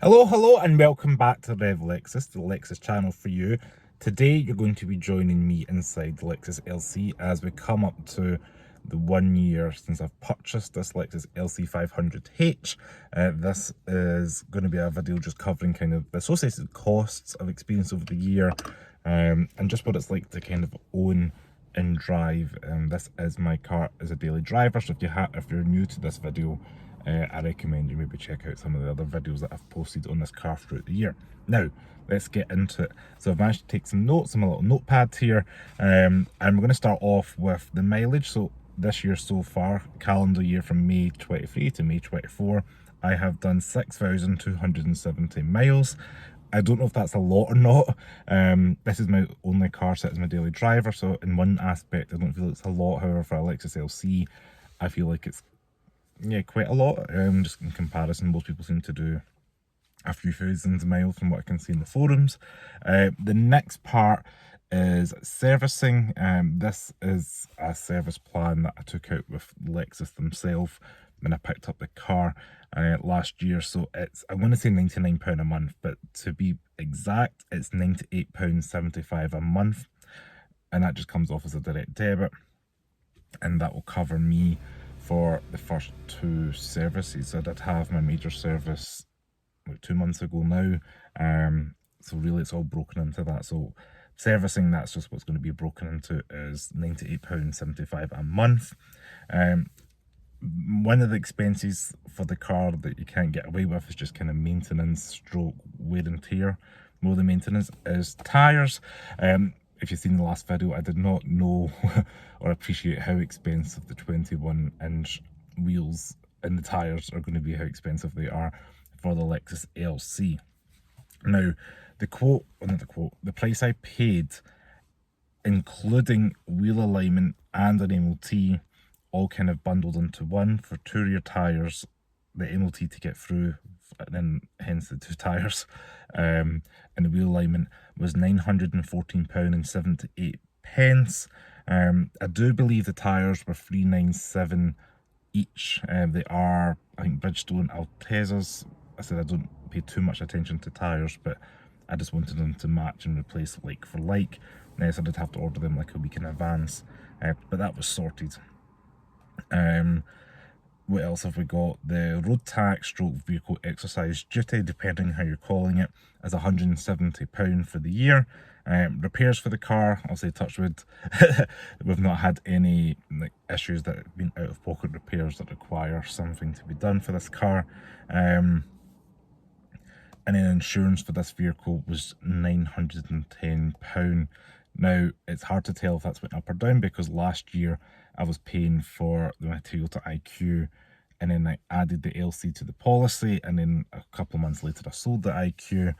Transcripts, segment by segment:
Hello, and welcome back to Rev Lexus, the Lexus channel for you. Today, you're going to be joining me inside the Lexus LC as we come up to the 1 year since I've purchased this Lexus LC 500H. This is going to be a video just covering kind of the associated costs I've experienced over the year, and just what it's like to kind of own and drive. This is my car as a daily driver, so if you're new to this video, I recommend you maybe check out some of the other videos that I've posted on this car throughout the year. Now, let's get into it. So I've managed to take some notes on my little notepad here, and we're going to start off with the mileage. So this year so far, calendar year from May 23 to May 24, I have done 6,270 miles. I don't know if that's a lot or not. This is my only car set as my daily driver, so in one aspect I don't feel it's a lot. However, for a Lexus LC, I feel like it's quite a lot. Just in comparison, most people seem to do a few thousand miles from what I can see in the forums. The next part is servicing. This is a service plan that I took out with Lexus themselves when I picked up the car last year. So it's, I want to say £99 a month, but to be exact, it's £98.75 a month, and that just comes off as a direct debit, and that will cover me for the first 2 services. I did have my major service like 2 months ago now, so really it's all broken into that. So servicing, that's just what's going to be broken into, is £98.75 a month. One of the expenses for the car that you can't get away with is just kind of maintenance stroke wear and tear. More than maintenance is tyres. If you've seen the last video, I did not know or appreciate how expensive the 21-inch wheels and the tyres are going to be, how expensive they are for the Lexus LC. Now, the price I paid, including wheel alignment and an MOT, all kind of bundled into one for 2 rear tyres, the MOT to get through, and then hence the 2 tyres, and the wheel alignment was £914.78. I do believe the tyres were £397 each. They are, I think, Bridgestone Altezas. I said I don't pay too much attention to tyres, but I just wanted them to match and replace like for like. So I did have to order them like a week in advance, but that was sorted. What else have we got? The road tax stroke vehicle exercise duty, depending how you're calling it, is £170 for the year. Repairs for the car, I'll say touch wood, we've not had any issues that have been out of pocket repairs that require something to be done for this car. And then insurance for this vehicle was £910. Now, it's hard to tell if that's went up or down, because last year I was paying for the Toyota IQ, and then I added the LC to the policy, and then a couple of months later I sold the IQ,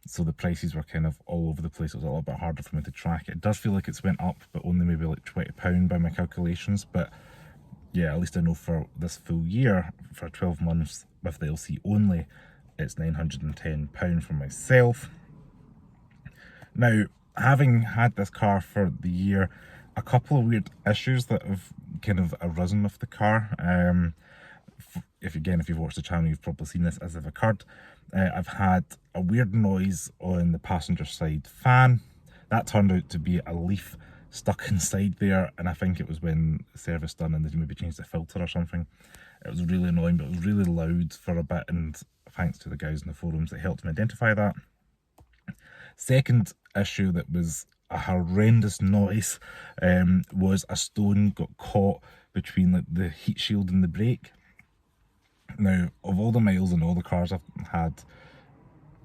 so the prices were kind of all over the place. It was a little bit harder for me to track. It does feel like it's went up, but only maybe like £20 by my calculations. But yeah, at least I know for this full year, for 12 months with the LC only, it's £910 for myself. Now, having had this car for the year, a couple of weird issues that have kind of arisen with the car. If you've watched the channel, you've probably seen this as have occurred. I've had a weird noise on the passenger side fan. That turned out to be a leaf stuck inside there, and I think it was when the service done and they maybe changed the filter or something. It was really annoying, but it was really loud for a bit, and thanks to the guys in the forums, it helped me identify that. Second issue that was a horrendous noise was a stone got caught between like the heat shield and the brake. Now, of all the miles and all the cars I've had,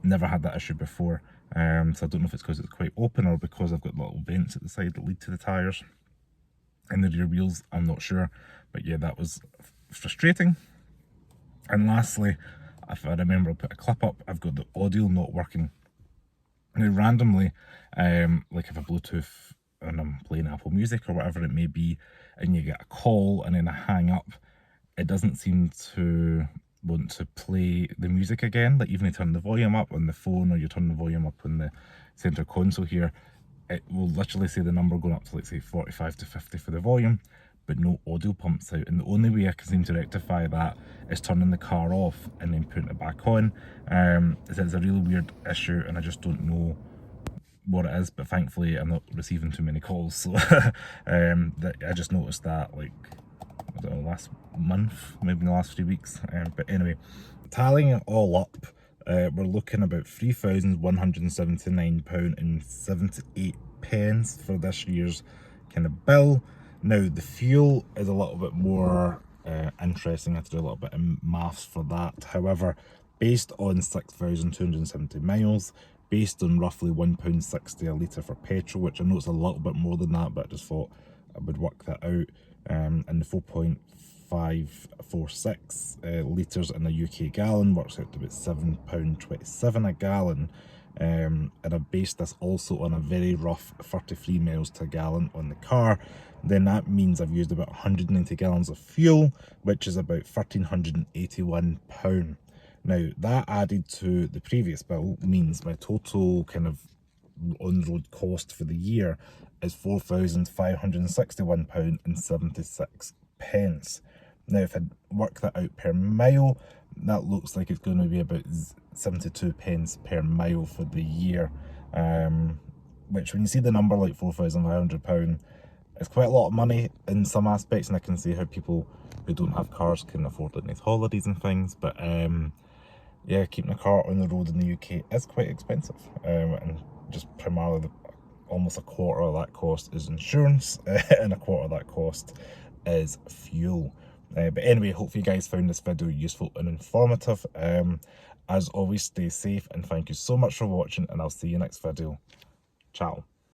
never had that issue before. So I don't know if it's because it's quite open or because I've got little vents at the side that lead to the tyres and the rear wheels, I'm not sure. But yeah, that was frustrating. And lastly, if I remember, I'll put a clip up, I've got the audio not working. Now, randomly, like if I Bluetooth and I'm playing Apple Music or whatever it may be, and you get a call and then I hang up, it doesn't seem to want to play the music again. Like even if you turn the volume up on the phone, or you turn the volume up on the center console here, it will literally say the number going up to, let's say, 45 to 50 for the volume, but no audio pumps out, and the only way I can seem to rectify that is turning the car off and then putting it back on. It's a really weird issue, and I just don't know what it is, but thankfully I'm not receiving too many calls, so that I just noticed that, like, I don't know, last month, maybe in the last 3 weeks. But anyway, tallying it all up, we're looking about £3,179.78 for this year's kind of bill. Now the fuel is a little bit more interesting. I have to do a little bit of maths for that. However, based on 6,270 miles, based on roughly £1.60 a litre for petrol, which I know it's a little bit more than that, but I just thought I would work that out, and the 4.546 litres in a UK gallon works out to about £7.27 a gallon. And I've based this also on a very rough 33 miles to a gallon on the car. Then that means I've used about 190 gallons of fuel, which is about £1,381. Now that added to the previous bill means my total kind of on-road cost for the year is £4,561.76. Now if I work that out per mile, that looks like it's going to be about 72 pence per mile for the year, which when you see the number like £4,500, it's quite a lot of money in some aspects, and I can see how people who don't have cars can afford like nice holidays and things, but yeah, keeping a car on the road in the UK is quite expensive, and just primarily almost a quarter of that cost is insurance, and a quarter of that cost is fuel. But anyway, hopefully you guys found this video useful and informative. As always, stay safe, and thank you so much for watching, and I'll see you next video. Ciao.